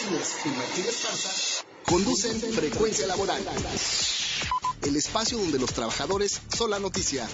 Martínez y Martínez Esparza conducen Frecuencia Laboral, el espacio donde los trabajadores son la noticia.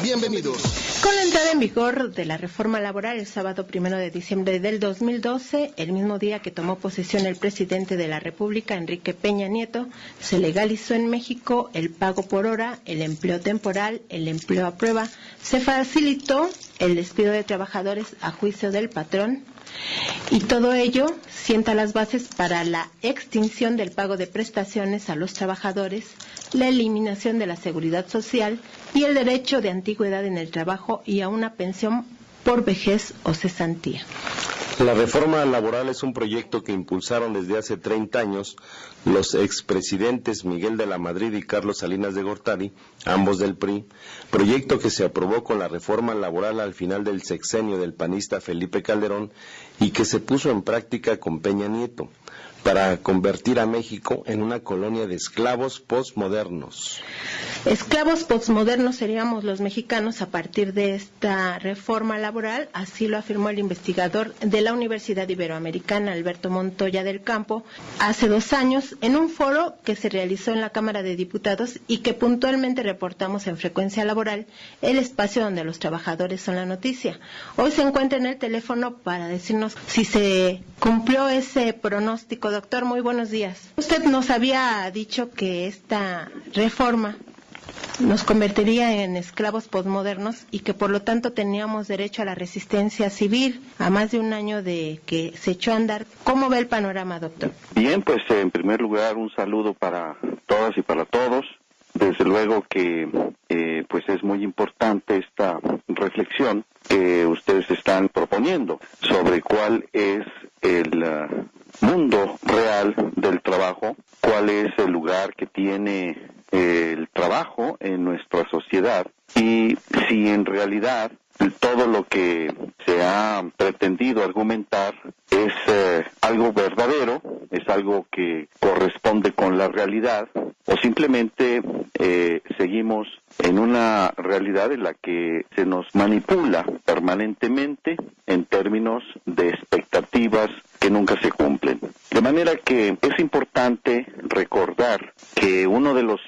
Bienvenidos. Con la entrada en vigor de la reforma laboral el sábado 1 de diciembre del 2012, el mismo día que tomó posesión el presidente de la República, Enrique Peña Nieto, se legalizó en México el pago por hora, el empleo temporal, el empleo a prueba, se facilitó el despido de trabajadores a juicio del patrón, y todo ello sienta las bases para la extinción del pago de prestaciones a los trabajadores, la eliminación de la seguridad social y el derecho de antigüedad en el trabajo y a una pensión por vejez o cesantía. La reforma laboral es un proyecto que impulsaron desde hace 30 años los expresidentes Miguel de la Madrid y Carlos Salinas de Gortari, ambos del PRI, proyecto que se aprobó con la reforma laboral al final del sexenio del panista Felipe Calderón y que se puso en práctica con Peña Nieto, para convertir a México en una colonia de esclavos postmodernos. Esclavos postmodernos seríamos los mexicanos a partir de esta reforma laboral, así lo afirmó el investigador de la Universidad Iberoamericana, Alberto Montoya del Campo, hace 2 años en un foro que se realizó en la Cámara de Diputados y que puntualmente reportamos en Frecuencia Laboral, el espacio donde los trabajadores son la noticia. Hoy se encuentra en el teléfono para decirnos si se cumplió ese pronóstico. Doctor, muy buenos días. Usted nos había dicho que esta reforma nos convertiría en esclavos posmodernos y que por lo tanto teníamos derecho a la resistencia civil a más de un año de que se echó a andar. ¿Cómo ve el panorama, doctor? Bien, pues en primer lugar un saludo para todas y para todos. Desde luego que pues es muy importante esta reflexión que ustedes están proponiendo sobre cuál es el mundo real del trabajo, cuál es el lugar que tiene el trabajo en nuestra sociedad y si en realidad todo lo que se ha pretendido argumentar es algo verdadero, es algo que corresponde con la realidad o simplemente seguimos en una realidad en la que se nos manipula permanentemente en términos de expectativas que nunca se cumplen. De manera que es importante recordar que uno de los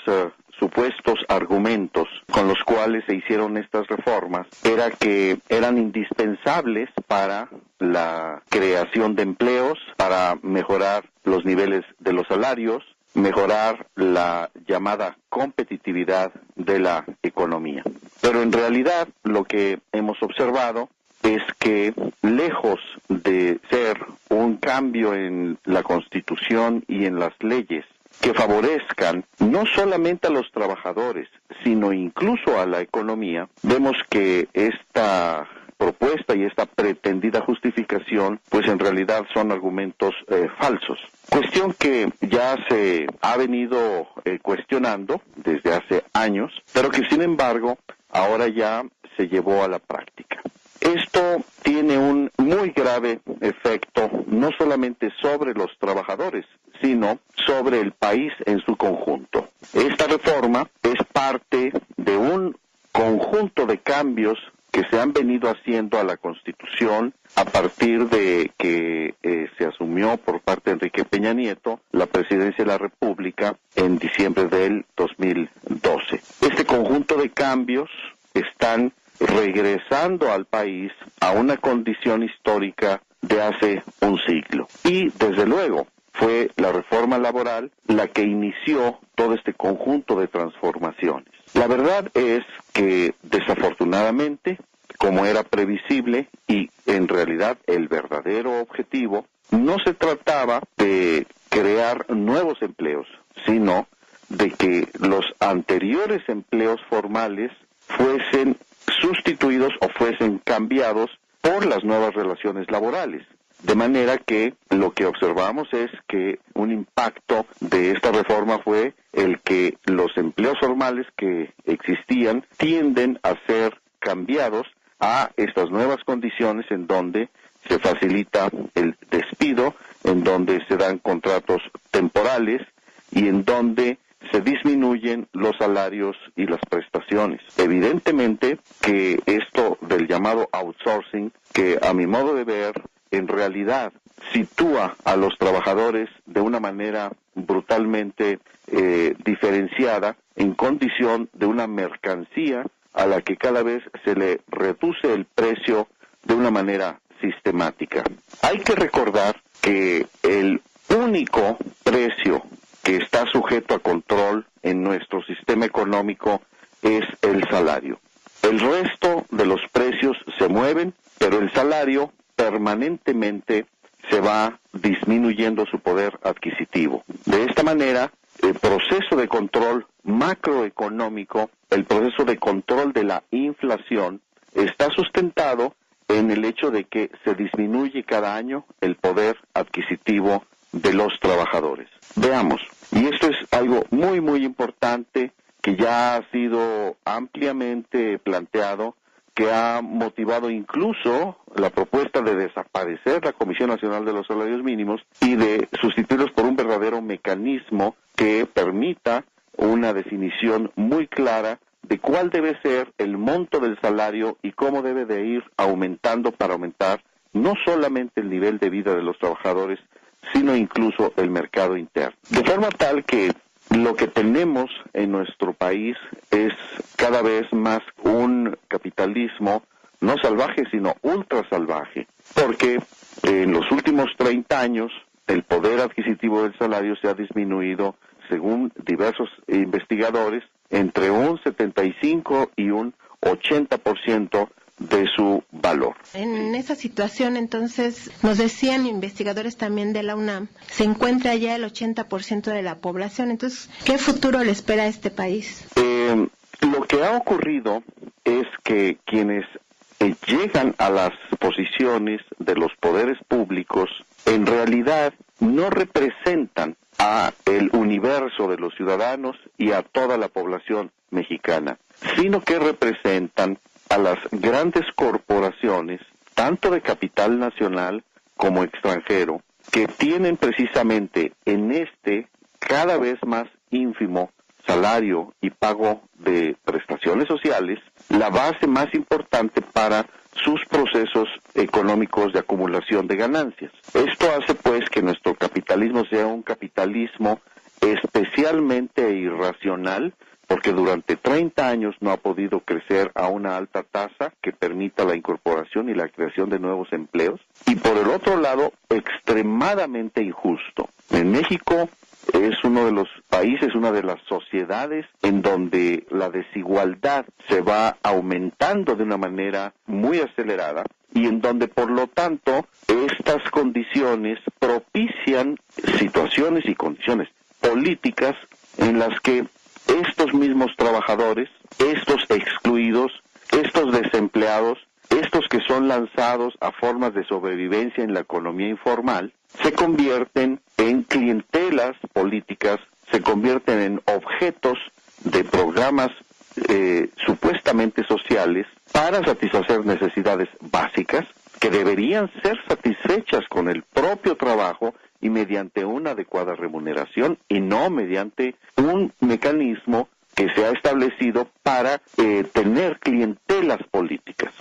supuestos argumentos con los cuales se hicieron estas reformas era que eran indispensables para la creación de empleos, para mejorar los niveles de los salarios, mejorar la llamada competitividad de la economía. Pero en realidad lo que hemos observado es que lejos de ser un cambio en la Constitución y en las leyes que favorezcan no solamente a los trabajadores, sino incluso a la economía, vemos que esta propuesta y esta pretendida justificación, pues en realidad son argumentos falsos. Cuestión que ya se ha venido cuestionando desde hace años, pero que sin embargo ahora ya se llevó a la práctica. Esto tiene un muy grave efecto no solamente sobre los trabajadores, sino sobre el país en su conjunto. Esta reforma es parte de un conjunto de cambios que se han venido haciendo a la Constitución a partir de que se asumió por parte de Enrique Peña Nieto la presidencia de la República en diciembre del 2012. Este conjunto de cambios están regresando al país a una condición histórica de hace un siglo. Y desde luego fue la reforma laboral la que inició todo este conjunto de transformaciones. La verdad es que desafortunadamente, como era previsible y en realidad el verdadero objetivo, no se trataba de crear nuevos empleos, sino de que los anteriores empleos formales fuesen sustituidos o fuesen cambiados por las nuevas relaciones laborales. De manera que lo que observamos es que un impacto de esta reforma fue el que los empleos formales que existían tienden a ser cambiados a estas nuevas condiciones en donde se facilita el despido, en donde se dan contratos temporales y en donde se disminuyen los salarios y las prestaciones. Evidentemente que esto del llamado outsourcing, que a mi modo de ver en realidad sitúa a los trabajadores de una manera brutalmente diferenciada en condición de una mercancía a la que cada vez se le reduce el precio de una manera sistemática. Hay que recordar que el único precio que está sujeto a control en nuestro sistema económico es el salario. El resto de los precios se mueven, pero el salario permanentemente se va disminuyendo su poder adquisitivo. De esta manera, el proceso de control macroeconómico, el proceso de control de la inflación, está sustentado en el hecho de que se disminuye cada año el poder adquisitivo de los trabajadores. Veamos, y esto es algo muy, muy importante que ya ha sido ampliamente planteado, que ha motivado incluso la propuesta de desaparecer la Comisión Nacional de los Salarios Mínimos y de sustituirlos por un verdadero mecanismo que permita una definición muy clara de cuál debe ser el monto del salario y cómo debe de ir aumentando para aumentar no solamente el nivel de vida de los trabajadores, sino incluso el mercado interno. De forma tal que lo que tenemos en nuestro país es cada vez más un capitalismo no salvaje, sino ultra salvaje, porque en los últimos 30 años el poder adquisitivo del salario se ha disminuido, según diversos investigadores, entre un 75 y un 80% de su valor. En esa situación, entonces, nos decían investigadores también de la UNAM, se encuentra ya el 80% de la población. Entonces, ¿qué futuro le espera a este país? Lo que ha ocurrido es que quienes llegan a las posiciones de los poderes públicos, en realidad no representan a el universo de los ciudadanos y a toda la población mexicana, sino que representan a las grandes corporaciones, tanto de capital nacional como extranjero, que tienen precisamente en este cada vez más ínfimo salario y pago de prestaciones sociales, la base más importante para sus procesos económicos de acumulación de ganancias. Esto hace pues que nuestro capitalismo sea un capitalismo especialmente irracional, porque durante 30 años no ha podido crecer a una alta tasa que permita la incorporación y la creación de nuevos empleos, y por el otro lado, extremadamente injusto. En México es uno de los países, una de las sociedades en donde la desigualdad se va aumentando de una manera muy acelerada y en donde, por lo tanto, estas condiciones propician situaciones y condiciones políticas en las que estos mismos trabajadores, estos excluidos, estos desempleados, estos que son lanzados a formas de sobrevivencia en la economía informal, se convierten en clientelas políticas, se convierten en objetos de programas supuestamente sociales para satisfacer necesidades básicas que deberían ser satisfechas con el propio trabajo y mediante una adecuada remuneración y no mediante un mecanismo que se ha establecido para tener clientelas políticas.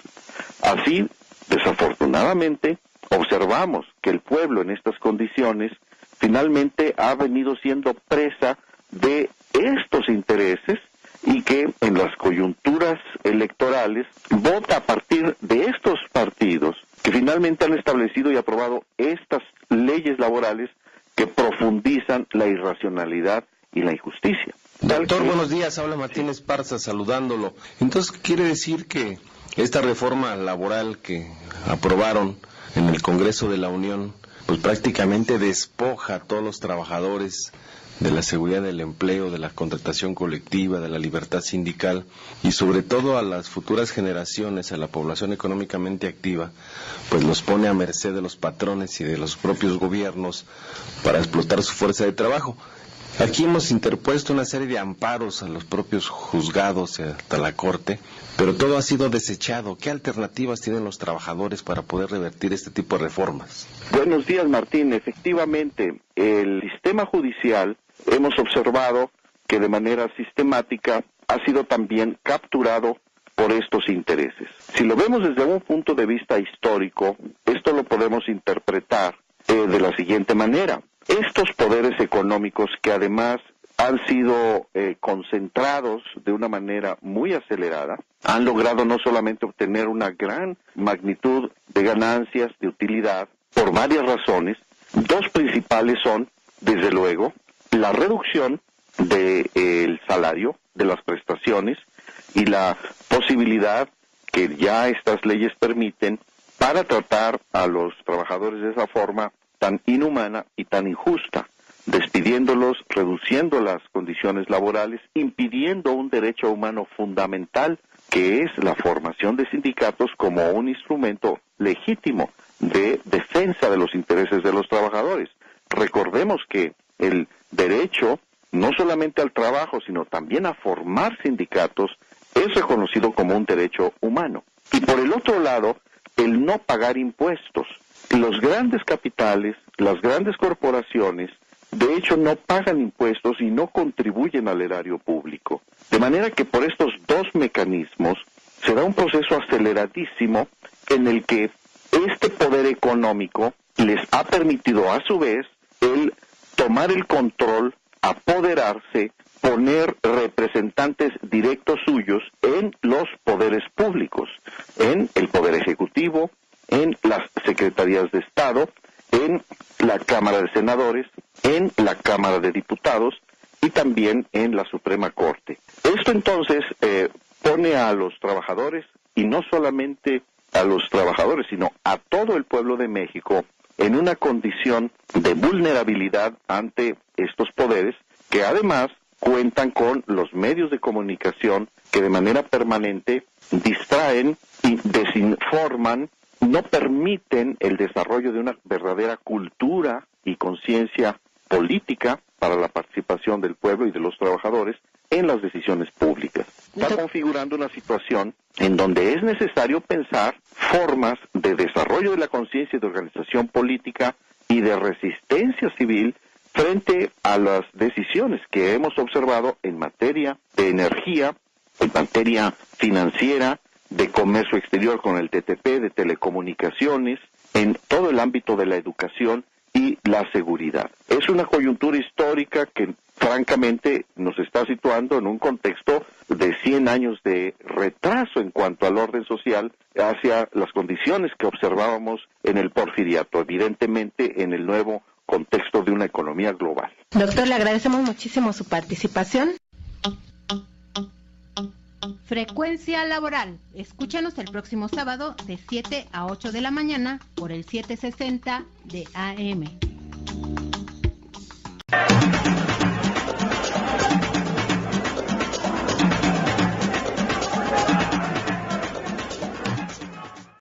Así, desafortunadamente, observamos que el pueblo en estas condiciones finalmente ha venido siendo presa de estos intereses y que en las coyunturas electorales vota a partir de estos partidos que finalmente han establecido y aprobado estas leyes laborales que profundizan la irracionalidad y la injusticia. Doctor, buenos días, habla Martín Esparza saludándolo. Entonces, ¿quiere decir que esta reforma laboral que aprobaron en el Congreso de la Unión, pues prácticamente despoja a todos los trabajadores de la seguridad del empleo, de la contratación colectiva, de la libertad sindical y sobre todo a las futuras generaciones, a la población económicamente activa, pues los pone a merced de los patrones y de los propios gobiernos para explotar su fuerza de trabajo? Aquí hemos interpuesto una serie de amparos a los propios juzgados, hasta la Corte, pero todo ha sido desechado. ¿Qué alternativas tienen los trabajadores para poder revertir este tipo de reformas? Buenos días, Martín. Efectivamente, el sistema judicial hemos observado que de manera sistemática ha sido también capturado por estos intereses. Si lo vemos desde un punto de vista histórico, esto lo podemos interpretar de la siguiente manera. Estos poderes económicos que además han sido concentrados de una manera muy acelerada, han logrado no solamente obtener una gran magnitud de ganancias, de utilidad, por varias razones. Dos principales son, desde luego, la reducción del salario, de las prestaciones, y la posibilidad que ya estas leyes permiten para tratar a los trabajadores de esa forma tan inhumana y tan injusta, despidiéndolos, reduciendo las condiciones laborales, impidiendo un derecho humano fundamental, que es la formación de sindicatos como un instrumento legítimo de defensa de los intereses de los trabajadores. Recordemos que el derecho, no solamente al trabajo, sino también a formar sindicatos, es reconocido como un derecho humano. Y por el otro lado, el no pagar impuestos. Los grandes capitales, las grandes corporaciones, de hecho no pagan impuestos y no contribuyen al erario público. De manera que por estos dos mecanismos se da un proceso aceleradísimo en el que este poder económico les ha permitido a su vez el tomar el control, apoderarse, poner representantes directos suyos en los poderes públicos, en el Poder Ejecutivo, en las Secretarías de Estado, en la Cámara de Senadores, en la Cámara de Diputados y también en la Suprema Corte. Esto entonces pone a los trabajadores, y no solamente a los trabajadores, sino a todo el pueblo de México, en una condición de vulnerabilidad ante estos poderes, que además cuentan con los medios de comunicación que de manera permanente distraen y desinforman, no permiten el desarrollo de una verdadera cultura y conciencia política para la participación del pueblo y de los trabajadores en las decisiones públicas. Está configurando una situación en donde es necesario pensar formas de desarrollo de la conciencia y de organización política y de resistencia civil frente a las decisiones que hemos observado en materia de energía, en materia financiera, de comercio exterior con el TTP, de telecomunicaciones, en todo el ámbito de la educación y la seguridad. Es una coyuntura histórica que francamente nos está situando en un contexto de 100 años de retraso en cuanto al orden social hacia las condiciones que observábamos en el porfiriato, evidentemente en el nuevo contexto de una economía global. Doctor, le agradecemos muchísimo su participación. Frecuencia Laboral. Escúchanos el próximo sábado de 7 a 8 de la mañana por el 760 de AM.